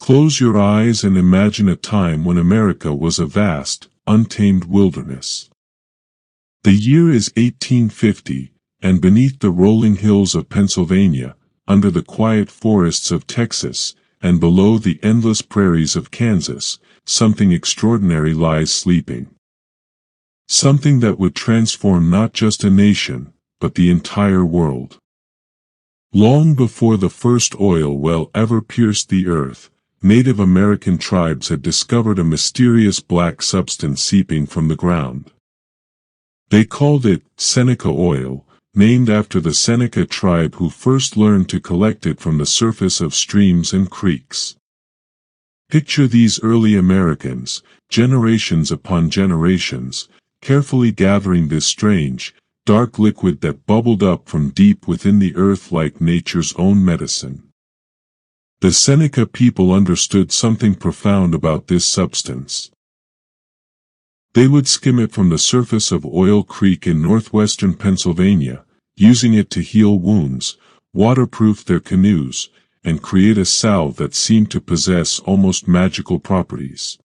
Close your eyes and imagine a time when America was a vast, untamed wilderness. The year is 1850, and beneath the rolling hills of Pennsylvania, under the quiet forests of Texas, and below the endless prairies of Kansas, something extraordinary lies sleeping. Something that would transform not just a nation, but the entire world. Long before the first oil well ever pierced the earth, Native American tribes had discovered a mysterious black substance seeping from the ground. They called it Seneca oil, named after the Seneca tribe who first learned to collect it from the surface of streams and creeks. Picture these early Americans, generations upon generations, carefully gathering this strange, dark liquid that bubbled up from deep within the earth like nature's own medicine. The Seneca people understood something profound about this substance. They would skim it from the surface of Oil Creek in northwestern Pennsylvania, using it to heal wounds, waterproof their canoes, and create a salve that seemed to possess almost magical properties.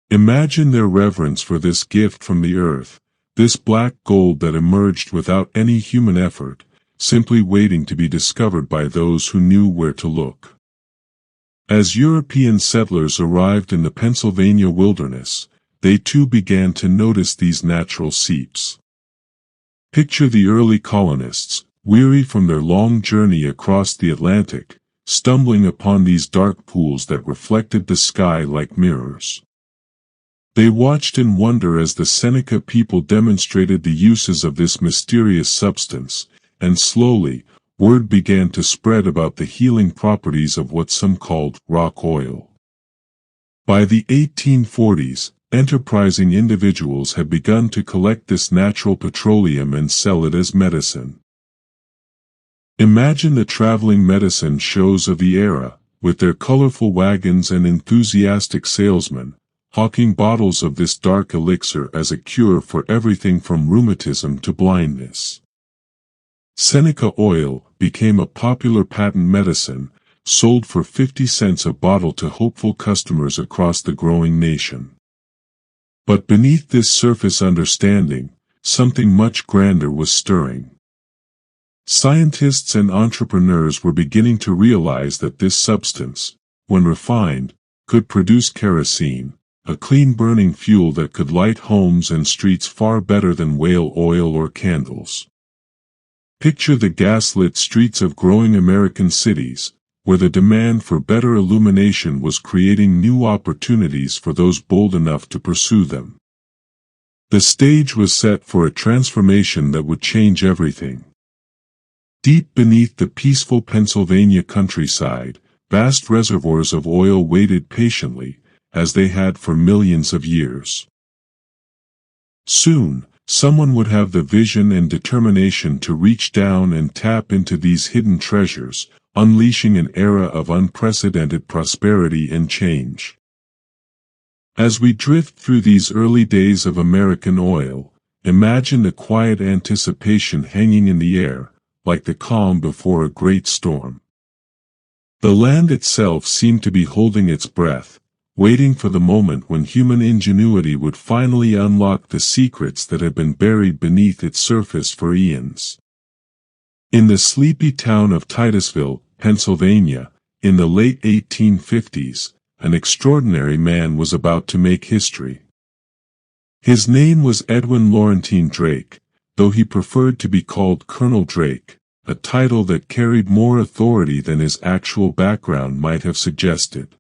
Imagine their reverence for this gift from the earth, this black gold that emerged without any human effort, simply waiting to be discovered by those who knew where to look. As European settlers arrived in the Pennsylvania wilderness, they too began to notice these natural seeps. Picture the early colonists, weary from their long journey across the Atlantic, stumbling upon these dark pools that reflected the sky like mirrors. They watched in wonder as the Seneca people demonstrated the uses of this mysterious substance, and slowly, word began to spread about the healing properties of what some called rock oil. By the 1840s, enterprising individuals had begun to collect this natural petroleum and sell it as medicine. Imagine the traveling medicine shows of the era, with their colorful wagons and enthusiastic salesmen, hawking bottles of this dark elixir as a cure for everything from rheumatism to blindness. Seneca oil became a popular patent medicine, sold for 50 cents a bottle to hopeful customers across the growing nation. But beneath this surface understanding, something much grander was stirring. Scientists and entrepreneurs were beginning to realize that this substance, when refined, could produce kerosene, a clean-burning fuel that could light homes and streets far better than whale oil or candles. Picture the gas-lit streets of growing American cities, where the demand for better illumination was creating new opportunities for those bold enough to pursue them. The stage was set for a transformation that would change everything. Deep beneath the peaceful Pennsylvania countryside, vast reservoirs of oil waited patiently, as they had for millions of years. Soon, someone would have the vision and determination to reach down and tap into these hidden treasures, unleashing an era of unprecedented prosperity and change. As we drift through these early days of American oil, imagine the quiet anticipation hanging in the air, like the calm before a great storm. The land itself seemed to be holding its breath, waiting for the moment when human ingenuity would finally unlock the secrets that had been buried beneath its surface for eons. In the sleepy town of Titusville, Pennsylvania, in the late 1850s, an extraordinary man was about to make history. His name was Edwin Laurentine Drake, though he preferred to be called Colonel Drake, a title that carried more authority than his actual background might have suggested.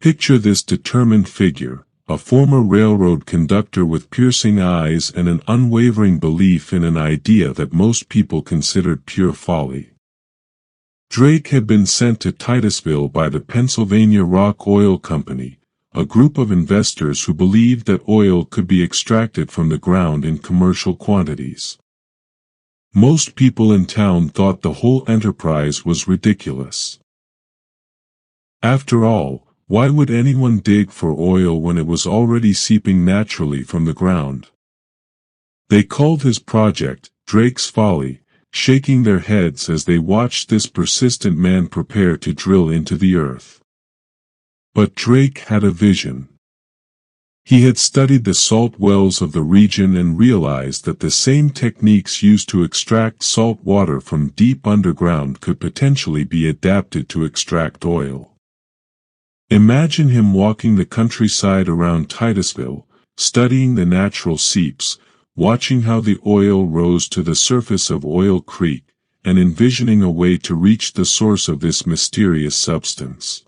Picture this determined figure, a former railroad conductor with piercing eyes and an unwavering belief in an idea that most people considered pure folly. Drake had been sent to Titusville by the Pennsylvania Rock Oil Company, a group of investors who believed that oil could be extracted from the ground in commercial quantities. Most people in town thought the whole enterprise was ridiculous. After all, why would anyone dig for oil when it was already seeping naturally from the ground? They called his project Drake's Folly, shaking their heads as they watched this persistent man prepare to drill into the earth. But Drake had a vision. He had studied the salt wells of the region and realized that the same techniques used to extract salt water from deep underground could potentially be adapted to extract oil. Imagine him walking the countryside around Titusville, studying the natural seeps, watching how the oil rose to the surface of Oil Creek, and envisioning a way to reach the source of this mysterious substance.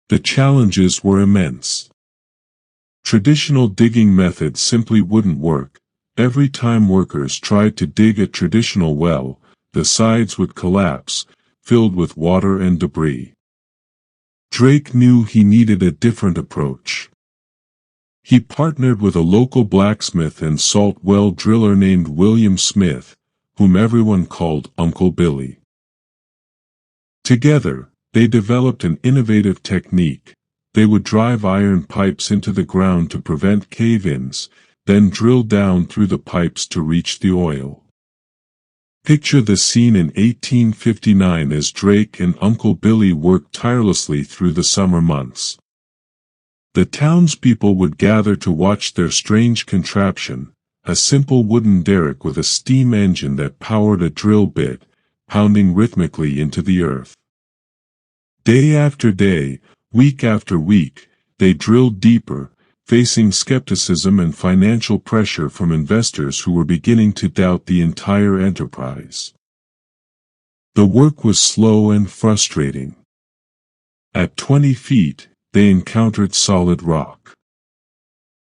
The challenges were immense. Traditional digging methods simply wouldn't work. Every time workers tried to dig a traditional well, the sides would collapse, filled with water and debris. Drake knew he needed a different approach. He partnered with a local blacksmith and salt well driller named William Smith, whom everyone called Uncle Billy. Together, they developed an innovative technique. They would drive iron pipes into the ground to prevent cave-ins, then drill down through the pipes to reach the oil. Picture the scene in 1859 as Drake and Uncle Billy worked tirelessly through the summer months. The townspeople would gather to watch their strange contraption, a simple wooden derrick with a steam engine that powered a drill bit, pounding rhythmically into the earth. Day after day, week after week, they drilled deeper, facing skepticism and financial pressure from investors who were beginning to doubt the entire enterprise. The work was slow and frustrating. At 20 feet, they encountered solid rock.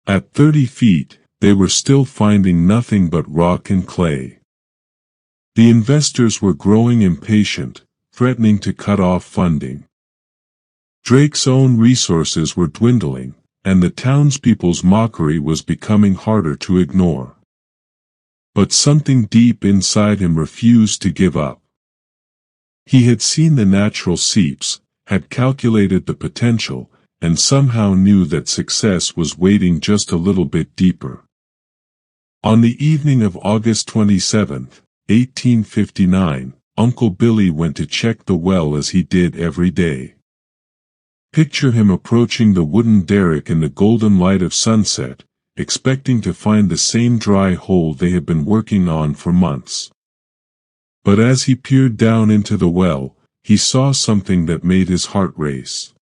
At 30 feet, they were still finding nothing but rock and clay. The investors were growing impatient, threatening to cut off funding. Drake's own resources were dwindling, and the townspeople's mockery was becoming harder to ignore. But something deep inside him refused to give up. He had seen the natural seeps, had calculated the potential, and somehow knew that success was waiting just a little bit deeper. On the evening of August 27, 1859, Uncle Billy went to check the well as he did every day. Picture him approaching the wooden derrick in the golden light of sunset, expecting to find the same dry hole they had been working on for months. But as he peered down into the well, he saw something that made his heart race.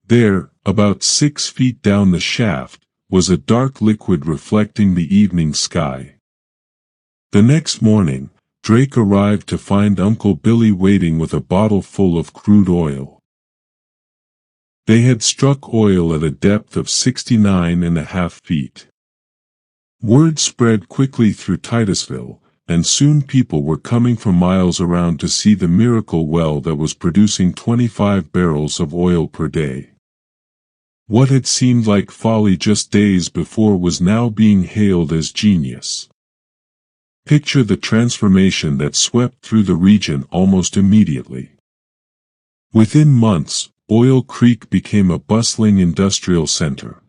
There, about 6 feet down the shaft, was a dark liquid reflecting the evening sky. The next morning, Drake arrived to find Uncle Billy waiting with a bottle full of crude oil. They had struck oil at a depth of 69.5 feet. Word spread quickly through Titusville, and soon people were coming from miles around to see the miracle well that was producing 25 barrels of oil per day. What had seemed like folly just days before was now being hailed as genius. Picture the transformation that swept through the region almost immediately. Within months, Oil Creek became a bustling industrial center.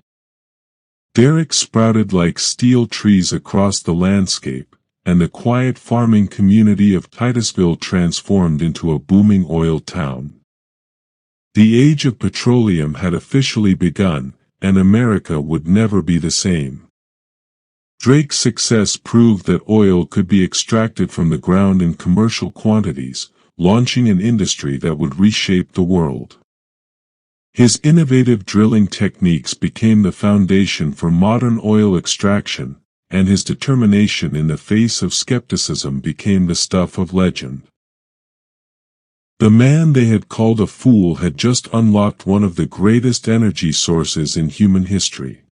Derricks sprouted like steel trees across the landscape, and the quiet farming community of Titusville transformed into a booming oil town. The age of petroleum had officially begun, and America would never be the same. Drake's success proved that oil could be extracted from the ground in commercial quantities, launching an industry that would reshape the world. His innovative drilling techniques became the foundation for modern oil extraction, and his determination in the face of skepticism became the stuff of legend. The man they had called a fool had just unlocked one of the greatest energy sources in human history.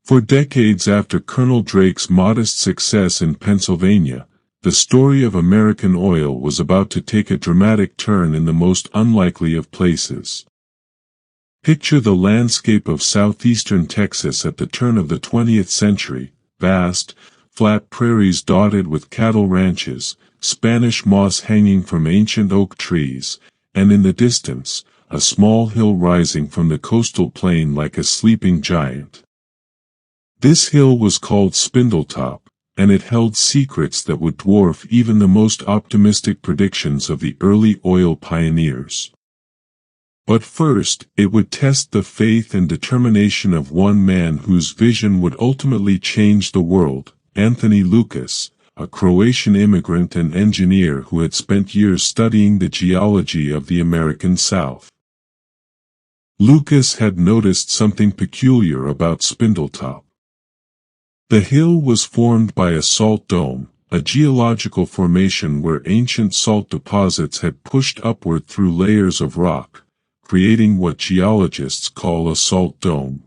For decades after Colonel Drake's modest success in Pennsylvania, the story of American oil was about to take a dramatic turn in the most unlikely of places. Picture the landscape of southeastern Texas at the turn of the 20th century, vast, flat prairies dotted with cattle ranches, Spanish moss hanging from ancient oak trees, and in the distance, a small hill rising from the coastal plain like a sleeping giant. This hill was called Spindletop, and it held secrets that would dwarf even the most optimistic predictions of the early oil pioneers. But first, it would test the faith and determination of one man whose vision would ultimately change the world, Anthony Lucas, a Croatian immigrant and engineer who had spent years studying the geology of the American South. Lucas had noticed something peculiar about Spindletop. The hill was formed by a salt dome, a geological formation where ancient salt deposits had pushed upward through layers of rock, creating what geologists call a salt dome.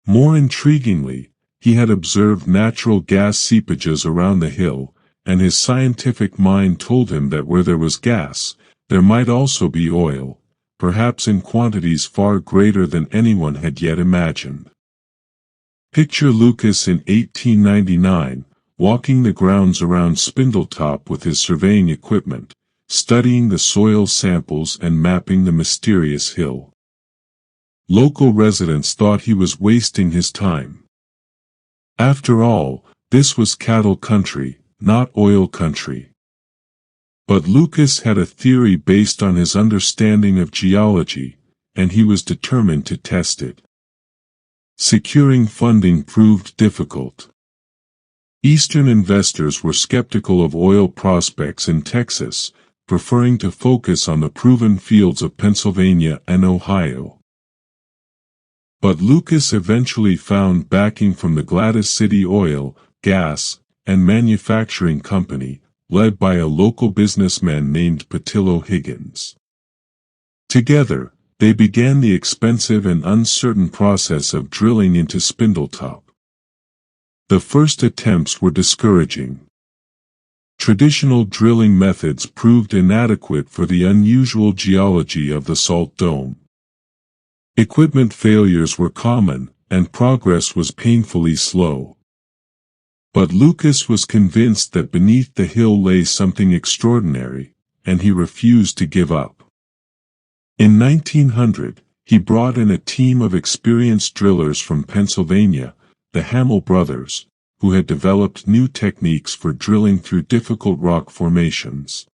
More intriguingly, he had observed natural gas seepages around the hill, and his scientific mind told him that where there was gas, there might also be oil, perhaps in quantities far greater than anyone had yet imagined. Picture Lucas in 1899, walking the grounds around Spindletop with his surveying equipment, studying the soil samples and mapping the mysterious hill. Local residents thought he was wasting his time. After all, this was cattle country, not oil country. But Lucas had a theory based on his understanding of geology, and he was determined to test it. Securing funding proved difficult. Eastern investors were skeptical of oil prospects in Texas, preferring to focus on the proven fields of Pennsylvania and Ohio. But Lucas eventually found backing from the Gladys City Oil, Gas, and Manufacturing Company, led by a local businessman named Patillo Higgins. Together, they began the expensive and uncertain process of drilling into Spindletop. The first attempts were discouraging. Traditional drilling methods proved inadequate for the unusual geology of the salt dome. Equipment failures were common, and progress was painfully slow. But Lucas was convinced that beneath the hill lay something extraordinary, and he refused to give up. In 1900, he brought in a team of experienced drillers from Pennsylvania, the Hamel brothers, who had developed new techniques for drilling through difficult rock formations.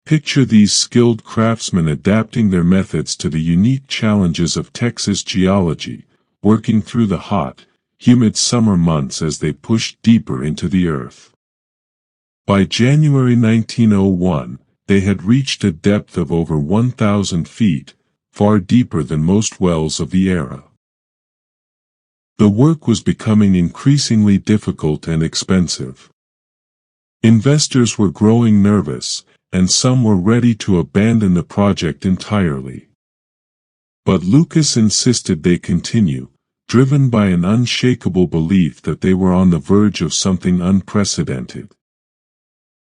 Picture these skilled craftsmen adapting their methods to the unique challenges of Texas geology, working through the hot, humid summer months as they pushed deeper into the earth. By January 1901, they had reached a depth of over 1,000 feet, far deeper than most wells of the era. The work was becoming increasingly difficult and expensive. Investors were growing nervous, and some were ready to abandon the project entirely. But Lucas insisted they continue, driven by an unshakable belief that they were on the verge of something unprecedented.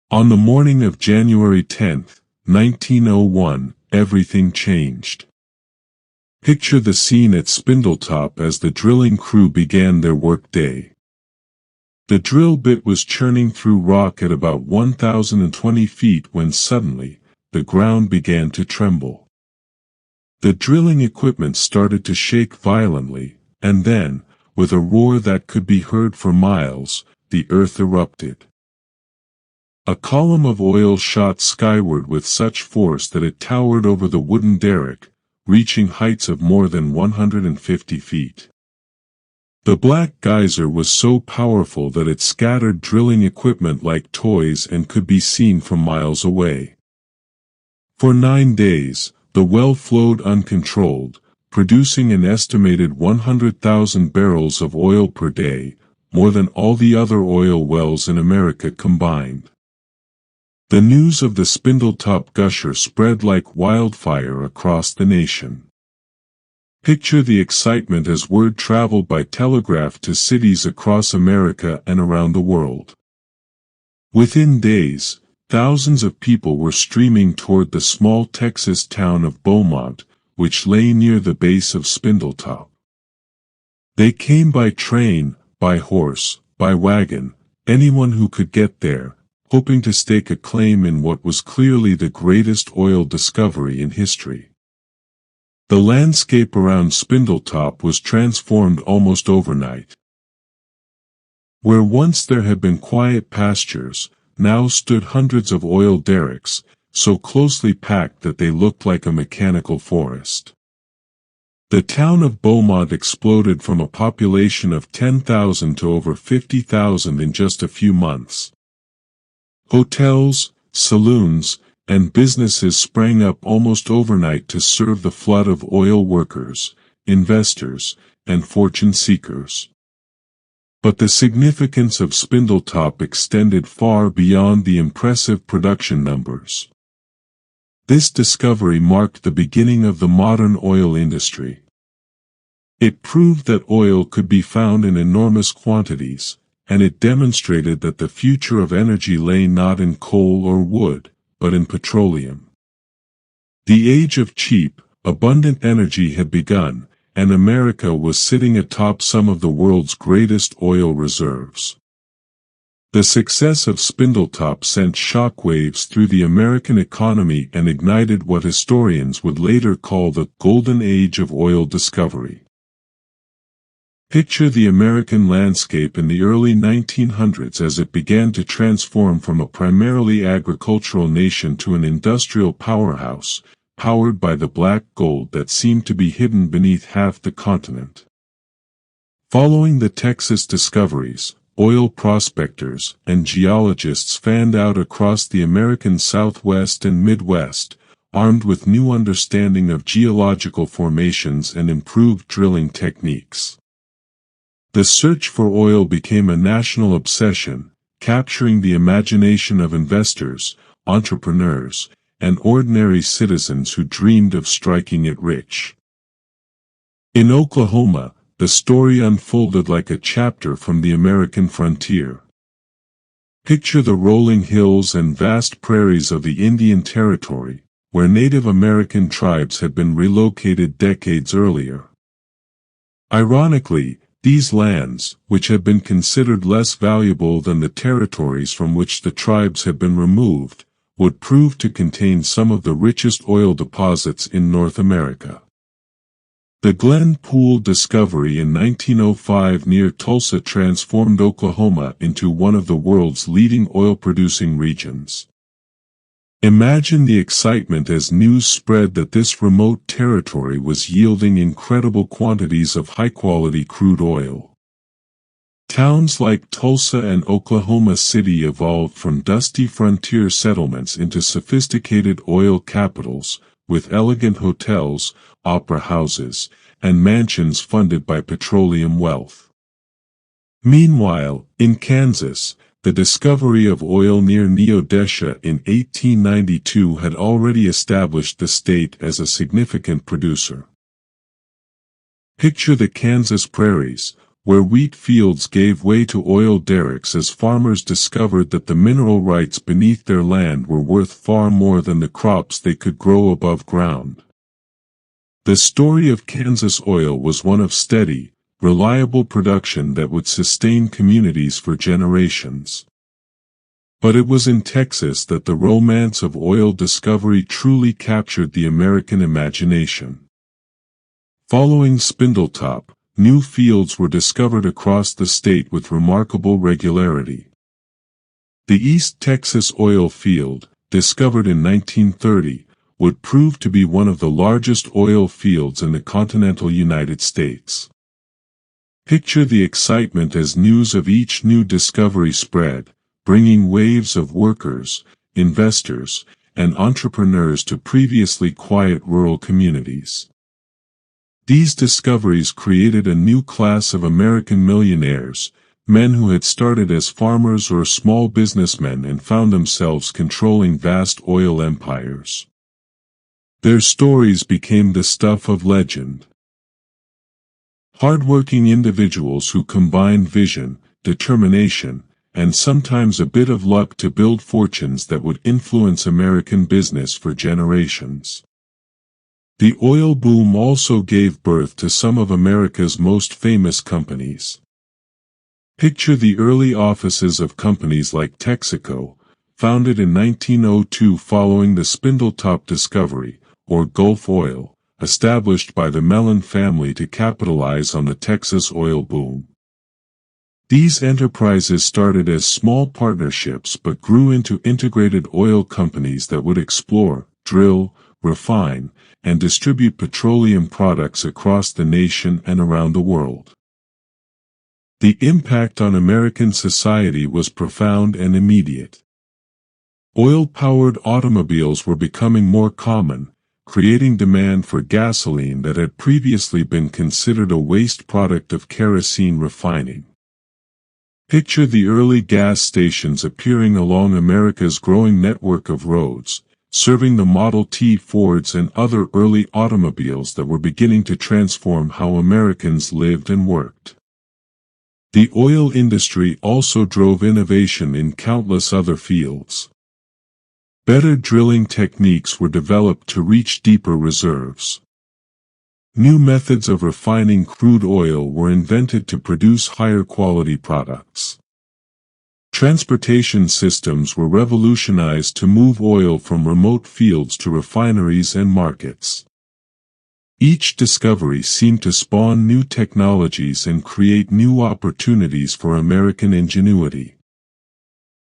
On the morning of January 10, 1901, everything changed. Picture the scene at Spindletop as the drilling crew began their workday. The drill bit was churning through rock at about 1,020 feet when suddenly, the ground began to tremble. The drilling equipment started to shake violently, and then, with a roar that could be heard for miles, the earth erupted. A column of oil shot skyward with such force that it towered over the wooden derrick, reaching heights of more than 150 feet. The black geyser was so powerful that it scattered drilling equipment like toys and could be seen from miles away. For 9 days, the well flowed uncontrolled, producing an estimated 100,000 barrels of oil per day, more than all the other oil wells in America combined. The news of the Spindletop gusher spread like wildfire across the nation. Picture the excitement as word traveled by telegraph to cities across America and around the world. Within days, thousands of people were streaming toward the small Texas town of Beaumont, which lay near the base of Spindletop. They came by train, by horse, by wagon, anyone who could get there, hoping to stake a claim in what was clearly the greatest oil discovery in history. The landscape around Spindletop was transformed almost overnight. Where once there had been quiet pastures, now stood hundreds of oil derricks, so closely packed that they looked like a mechanical forest. The town of Beaumont exploded from a population of 10,000 to over 50,000 in just a few months. Hotels, saloons, and businesses sprang up almost overnight to serve the flood of oil workers, investors, and fortune seekers. But the significance of Spindletop extended far beyond the impressive production numbers. This discovery marked the beginning of the modern oil industry. It proved that oil could be found in enormous quantities, and it demonstrated that the future of energy lay not in coal or wood, but in petroleum. The age of cheap, abundant energy had begun, and America was sitting atop some of the world's greatest oil reserves. The success of Spindletop sent shockwaves through the American economy and ignited what historians would later call the Golden Age of oil discovery. Picture the American landscape in the early 1900s as it began to transform from a primarily agricultural nation to an industrial powerhouse, powered by the black gold that seemed to be hidden beneath half the continent. Following the Texas discoveries, oil prospectors and geologists fanned out across the American Southwest and Midwest, armed with new understanding of geological formations and improved drilling techniques. The search for oil became a national obsession, capturing the imagination of investors, entrepreneurs, and ordinary citizens who dreamed of striking it rich. In Oklahoma, the story unfolded like a chapter from the American frontier. Picture the rolling hills and vast prairies of the Indian Territory, where Native American tribes had been relocated decades earlier. Ironically, these lands, which had been considered less valuable than the territories from which the tribes had been removed, would prove to contain some of the richest oil deposits in North America. The Glen Pool discovery in 1905 near Tulsa transformed Oklahoma into one of the world's leading oil-producing regions. Imagine the excitement as news spread that this remote territory was yielding incredible quantities of high-quality crude oil. Towns like Tulsa and Oklahoma City evolved from dusty frontier settlements into sophisticated oil capitals, with elegant hotels, opera houses, and mansions funded by petroleum wealth. Meanwhile, in Kansas, the discovery of oil near Neodesha in 1892 had already established the state as a significant producer. Picture the Kansas prairies, where wheat fields gave way to oil derricks as farmers discovered that the mineral rights beneath their land were worth far more than the crops they could grow above ground. The story of Kansas oil was one of steady, reliable production that would sustain communities for generations. But it was in Texas that the romance of oil discovery truly captured the American imagination. Following Spindletop, new fields were discovered across the state with remarkable regularity. The East Texas oil field, discovered in 1930, would prove to be one of the largest oil fields in the continental United States. Picture the excitement as news of each new discovery spread, bringing waves of workers, investors, and entrepreneurs to previously quiet rural communities. These discoveries created a new class of American millionaires, men who had started as farmers or small businessmen and found themselves controlling vast oil empires. Their stories became the stuff of legend. Hardworking individuals who combined vision, determination, and sometimes a bit of luck to build fortunes that would influence American business for generations. The oil boom also gave birth to some of America's most famous companies. Picture the early offices of companies like Texaco, founded in 1902 following the Spindletop discovery, or Gulf Oil, established by the Mellon family to capitalize on the Texas oil boom. These enterprises started as small partnerships but grew into integrated oil companies that would explore, drill, refine, and distribute petroleum products across the nation and around the world. The impact on American society was profound and immediate. Oil-powered automobiles were becoming more common, creating demand for gasoline that had previously been considered a waste product of kerosene refining. Picture the early gas stations appearing along America's growing network of roads, serving the Model T Fords and other early automobiles that were beginning to transform how Americans lived and worked. The oil industry also drove innovation in countless other fields. Better drilling techniques were developed to reach deeper reserves. New methods of refining crude oil were invented to produce higher quality products. Transportation systems were revolutionized to move oil from remote fields to refineries and markets. Each discovery seemed to spawn new technologies and create new opportunities for American ingenuity.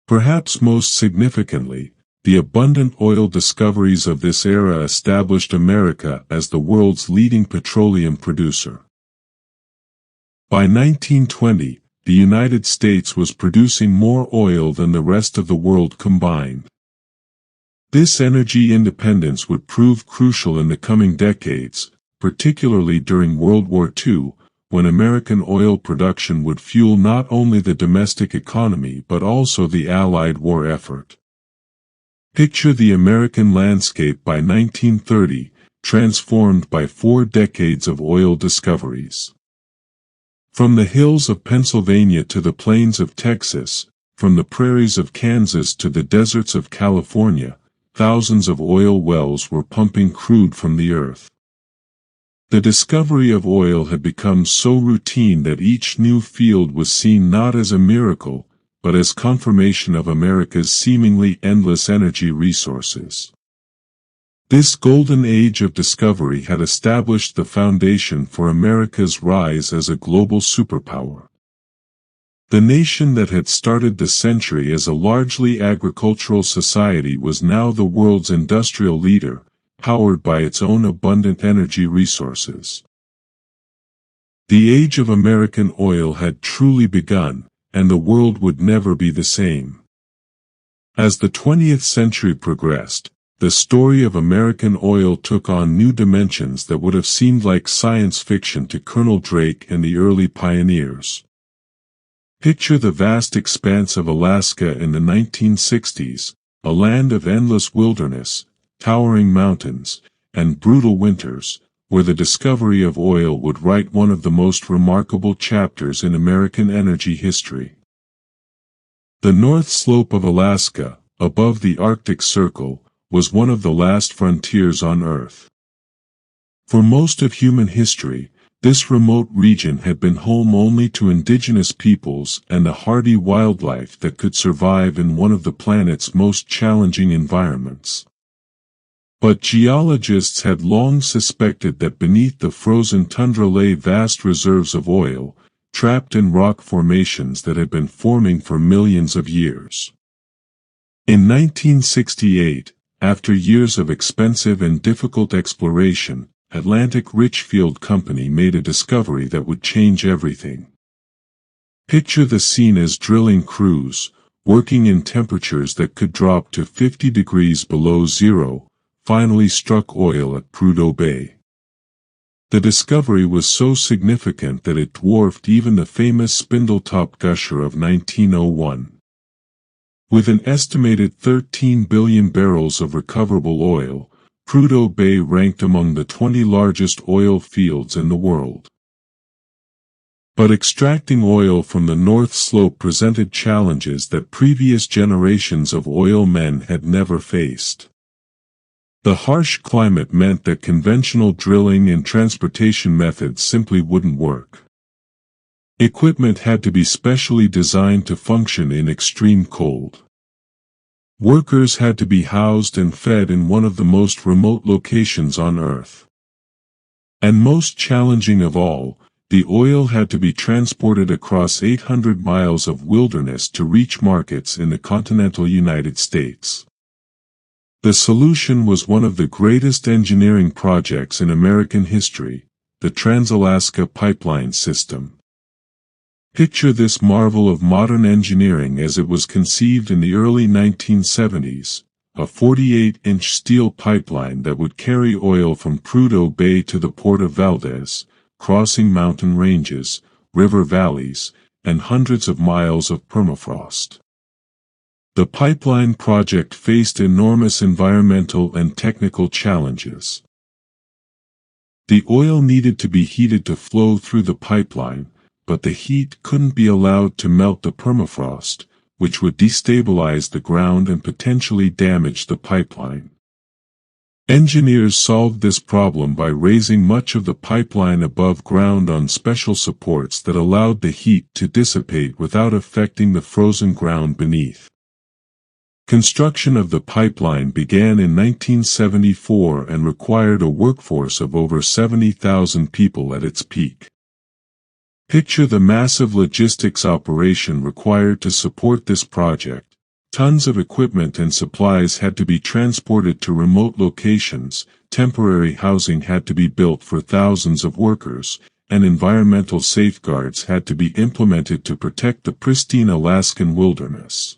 Perhaps most significantly, the abundant oil discoveries of this era established America as the world's leading petroleum producer. By 1920, the United States was producing more oil than the rest of the world combined. This energy independence would prove crucial in the coming decades, particularly during World War II, when American oil production would fuel not only the domestic economy but also the Allied war effort. Picture the American landscape by 1930, transformed by 4 decades of oil discoveries. From the hills of Pennsylvania to the plains of Texas, from the prairies of Kansas to the deserts of California, thousands of oil wells were pumping crude from the earth. The discovery of oil had become so routine that each new field was seen not as a miracle, but as confirmation of America's seemingly endless energy resources. This golden age of discovery had established the foundation for America's rise as a global superpower. The nation that had started the century as a largely agricultural society was now the world's industrial leader, powered by its own abundant energy resources. The age of American oil had truly begun, and the world would never be the same. As the 20th century progressed, the story of American oil took on new dimensions that would have seemed like science fiction to Colonel Drake and the early pioneers. Picture the vast expanse of Alaska in the 1960s, a land of endless wilderness, towering mountains, and brutal winters, where the discovery of oil would write one of the most remarkable chapters in American energy history. The North Slope of Alaska, above the Arctic Circle, was one of the last frontiers on Earth. For most of human history, this remote region had been home only to indigenous peoples and the hardy wildlife that could survive in one of the planet's most challenging environments. But geologists had long suspected that beneath the frozen tundra lay vast reserves of oil, trapped in rock formations that had been forming for millions of years. In 1968, after years of expensive and difficult exploration, Atlantic Richfield Company made a discovery that would change everything. Picture the scene as drilling crews, working in temperatures that could drop to 50 degrees below zero, finally struck oil at Prudhoe Bay. The discovery was so significant that it dwarfed even the famous Spindletop gusher of 1901. With an estimated 13 billion barrels of recoverable oil, Prudhoe Bay ranked among the 20 largest oil fields in the world. But extracting oil from the North Slope presented challenges that previous generations of oil men had never faced. The harsh climate meant that conventional drilling and transportation methods simply wouldn't work. Equipment had to be specially designed to function in extreme cold. Workers had to be housed and fed in one of the most remote locations on Earth. And most challenging of all, the oil had to be transported across 800 miles of wilderness to reach markets in the continental United States. The solution was one of the greatest engineering projects in American history, the Trans-Alaska Pipeline System. Picture this marvel of modern engineering as it was conceived in the early 1970s, a 48-inch steel pipeline that would carry oil from Prudhoe Bay to the port of Valdez, crossing mountain ranges, river valleys, and hundreds of miles of permafrost. The pipeline project faced enormous environmental and technical challenges. The oil needed to be heated to flow through the pipeline, but the heat couldn't be allowed to melt the permafrost, which would destabilize the ground and potentially damage the pipeline. Engineers solved this problem by raising much of the pipeline above ground on special supports that allowed the heat to dissipate without affecting the frozen ground beneath. Construction of the pipeline began in 1974 and required a workforce of over 70,000 people at its peak. Picture the massive logistics operation required to support this project. Tons of equipment and supplies had to be transported to remote locations, temporary housing had to be built for thousands of workers, and environmental safeguards had to be implemented to protect the pristine Alaskan wilderness.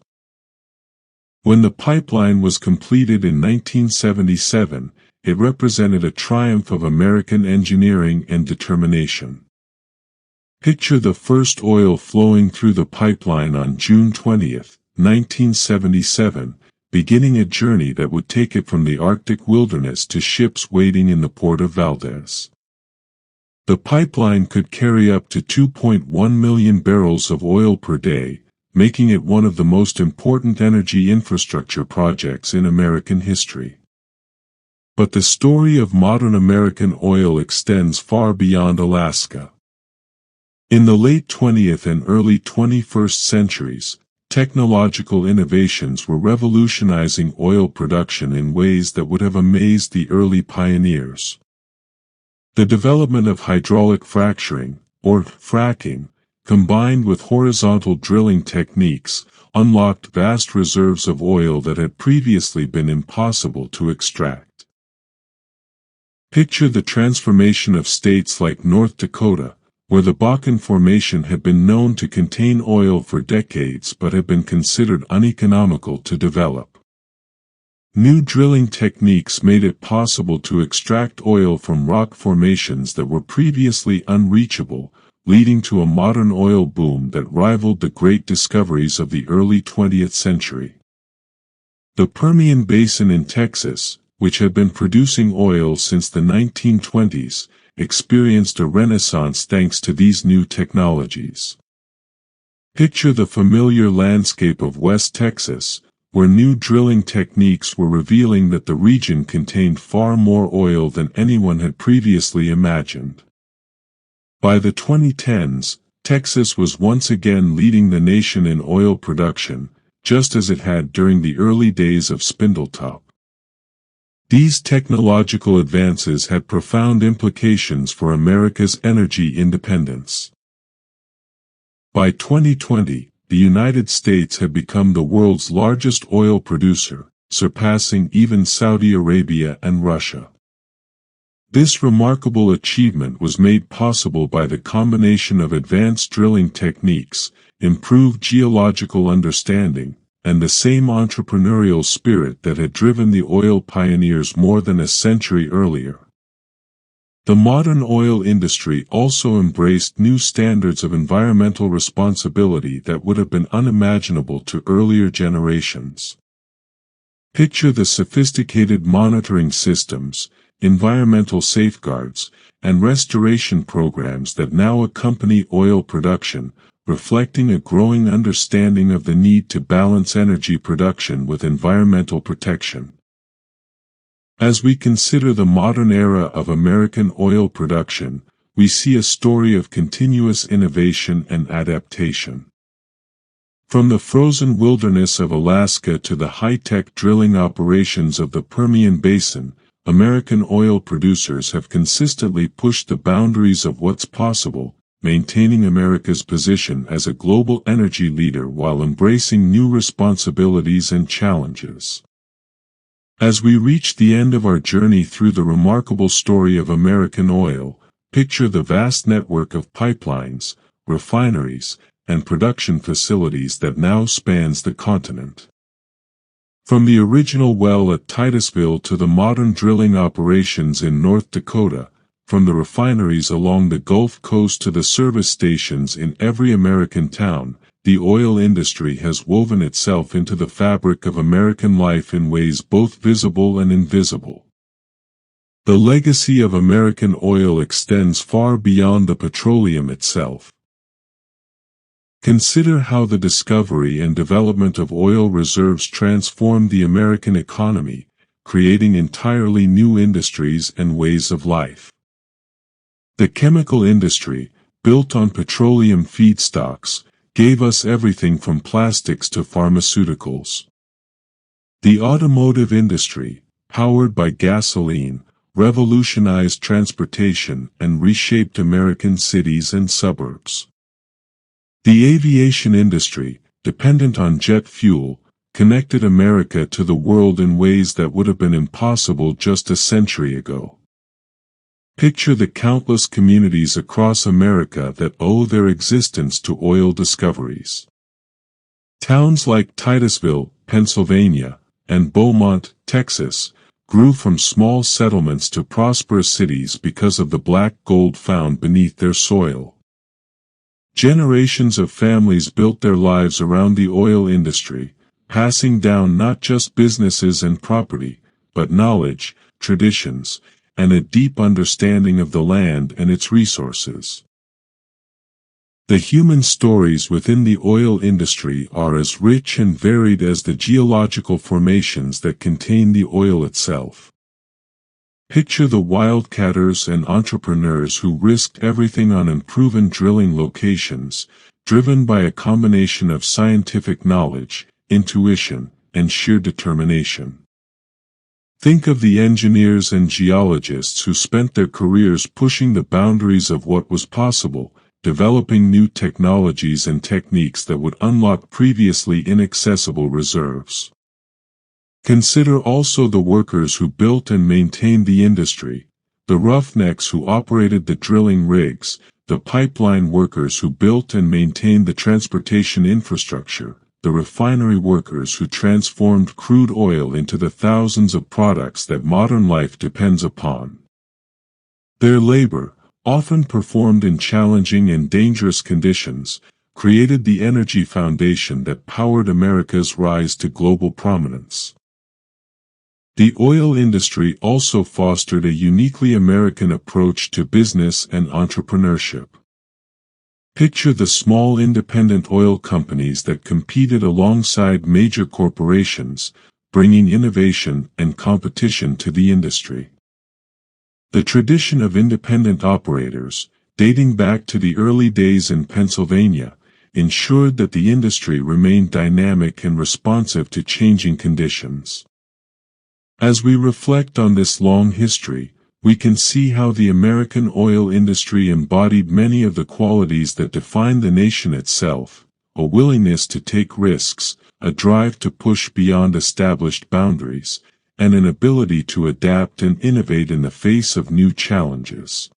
When the pipeline was completed in 1977, it represented a triumph of American engineering and determination. Picture the first oil flowing through the pipeline on June 20, 1977, beginning a journey that would take it from the Arctic wilderness to ships waiting in the port of Valdez. The pipeline could carry up to 2.1 million barrels of oil per day, making it one of the most important energy infrastructure projects in American history. But the story of modern American oil extends far beyond Alaska. In the late 20th and early 21st centuries, technological innovations were revolutionizing oil production in ways that would have amazed the early pioneers. The development of hydraulic fracturing, or fracking, combined with horizontal drilling techniques, unlocked vast reserves of oil that had previously been impossible to extract. Picture the transformation of states like North Dakota, where the Bakken Formation had been known to contain oil for decades but had been considered uneconomical to develop. New drilling techniques made it possible to extract oil from rock formations that were previously unreachable, leading to a modern oil boom that rivaled the great discoveries of the early 20th century. The Permian Basin in Texas, which had been producing oil since the 1920s, experienced a renaissance thanks to these new technologies. Picture the familiar landscape of West Texas, where new drilling techniques were revealing that the region contained far more oil than anyone had previously imagined. By the 2010s, Texas was once again leading the nation in oil production, just as it had during the early days of Spindletop. These technological advances had profound implications for America's energy independence. By 2020, the United States had become the world's largest oil producer, surpassing even Saudi Arabia and Russia. This remarkable achievement was made possible by the combination of advanced drilling techniques, improved geological understanding, and the same entrepreneurial spirit that had driven the oil pioneers more than a century earlier. The modern oil industry also embraced new standards of environmental responsibility that would have been unimaginable to earlier generations. Picture the sophisticated monitoring systems, environmental safeguards, and restoration programs that now accompany oil production, reflecting a growing understanding of the need to balance energy production with environmental protection. As we consider the modern era of American oil production, we see a story of continuous innovation and adaptation. From the frozen wilderness of Alaska to the high-tech drilling operations of the Permian Basin, American oil producers have consistently pushed the boundaries of what's possible, maintaining America's position as a global energy leader while embracing new responsibilities and challenges. As we reach the end of our journey through the remarkable story of American oil, picture the vast network of pipelines, refineries, and production facilities that now spans the continent. From the original well at Titusville to the modern drilling operations in North Dakota, from the refineries along the Gulf Coast to the service stations in every American town, the oil industry has woven itself into the fabric of American life in ways both visible and invisible. The legacy of American oil extends far beyond the petroleum itself. Consider how the discovery and development of oil reserves transformed the American economy, creating entirely new industries and ways of life. The chemical industry, built on petroleum feedstocks, gave us everything from plastics to pharmaceuticals. The automotive industry, powered by gasoline, revolutionized transportation and reshaped American cities and suburbs. The aviation industry, dependent on jet fuel, connected America to the world in ways that would have been impossible just a century ago. Picture the countless communities across America that owe their existence to oil discoveries. Towns like Titusville, Pennsylvania, and Beaumont, Texas, grew from small settlements to prosperous cities because of the black gold found beneath their soil. Generations of families built their lives around the oil industry, passing down not just businesses and property, but knowledge, traditions, and a deep understanding of the land and its resources. The human stories within the oil industry are as rich and varied as the geological formations that contain the oil itself. Picture the wildcatters and entrepreneurs who risked everything on unproven drilling locations, driven by a combination of scientific knowledge, intuition, and sheer determination. Think of the engineers and geologists who spent their careers pushing the boundaries of what was possible, developing new technologies and techniques that would unlock previously inaccessible reserves. Consider also the workers who built and maintained the industry, the roughnecks who operated the drilling rigs, the pipeline workers who built and maintained the transportation infrastructure, the refinery workers who transformed crude oil into the thousands of products that modern life depends upon. Their labor, often performed in challenging and dangerous conditions, created the energy foundation that powered America's rise to global prominence. The oil industry also fostered a uniquely American approach to business and entrepreneurship. Picture the small independent oil companies that competed alongside major corporations, bringing innovation and competition to the industry. The tradition of independent operators, dating back to the early days in Pennsylvania, ensured that the industry remained dynamic and responsive to changing conditions. As we reflect on this long history, we can see how the American oil industry embodied many of the qualities that define the nation itself: a willingness to take risks, a drive to push beyond established boundaries, and an ability to adapt and innovate in the face of new challenges.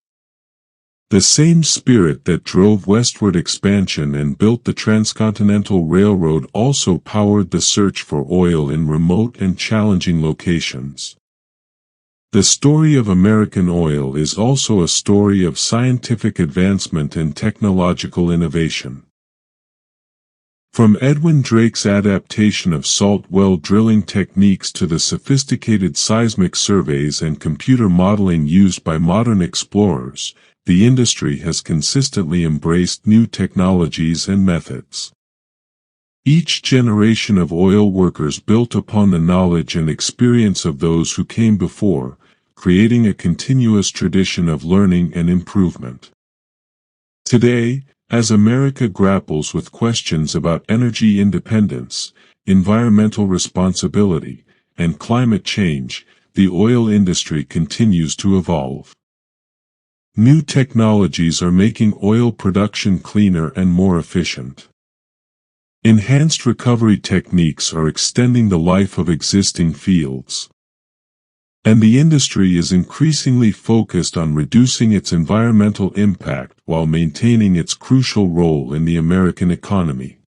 The same spirit that drove westward expansion and built the Transcontinental Railroad also powered the search for oil in remote and challenging locations. The story of American oil is also a story of scientific advancement and technological innovation. From Edwin Drake's adaptation of salt well drilling techniques to the sophisticated seismic surveys and computer modeling used by modern explorers, the industry has consistently embraced new technologies and methods. Each generation of oil workers built upon the knowledge and experience of those who came before, creating a continuous tradition of learning and improvement. Today, as America grapples with questions about energy independence, environmental responsibility, and climate change, the oil industry continues to evolve. New technologies are making oil production cleaner and more efficient. Enhanced recovery techniques are extending the life of existing fields. And the industry is increasingly focused on reducing its environmental impact while maintaining its crucial role in the American economy.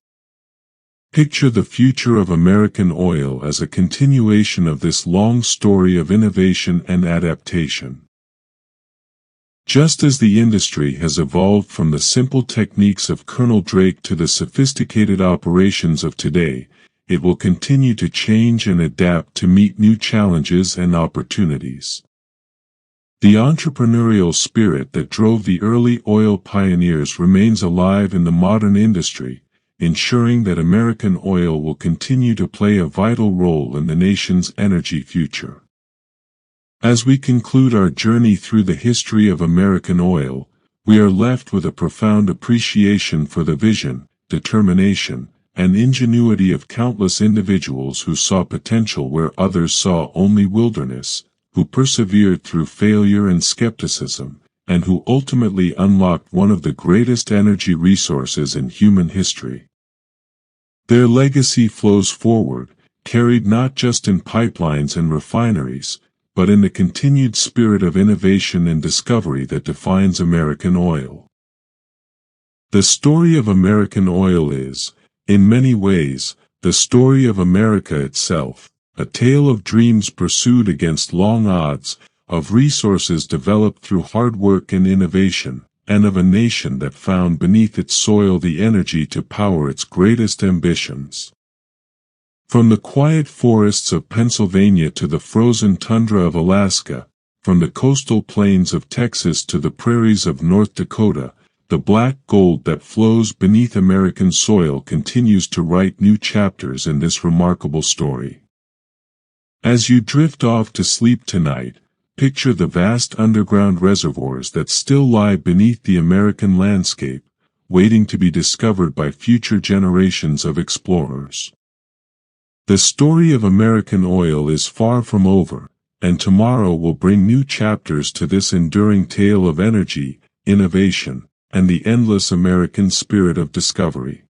Picture the future of American oil as a continuation of this long story of innovation and adaptation. Just as the industry has evolved from the simple techniques of Colonel Drake to the sophisticated operations of today, it will continue to change and adapt to meet new challenges and opportunities. The entrepreneurial spirit that drove the early oil pioneers remains alive in the modern industry, ensuring that American oil will continue to play a vital role in the nation's energy future. As we conclude our journey through the history of American oil, we are left with a profound appreciation for the vision, determination, and ingenuity of countless individuals who saw potential where others saw only wilderness, who persevered through failure and skepticism, and who ultimately unlocked one of the greatest energy resources in human history. Their legacy flows forward, carried not just in pipelines and refineries, but in the continued spirit of innovation and discovery that defines American oil. The story of American oil is, in many ways, the story of America itself, a tale of dreams pursued against long odds, of resources developed through hard work and innovation, and of a nation that found beneath its soil the energy to power its greatest ambitions. From the quiet forests of Pennsylvania to the frozen tundra of Alaska, from the coastal plains of Texas to the prairies of North Dakota, the black gold that flows beneath American soil continues to write new chapters in this remarkable story. As you drift off to sleep tonight, picture the vast underground reservoirs that still lie beneath the American landscape, waiting to be discovered by future generations of explorers. The story of American oil is far from over, and tomorrow will bring new chapters to this enduring tale of energy, innovation, and the endless American spirit of discovery.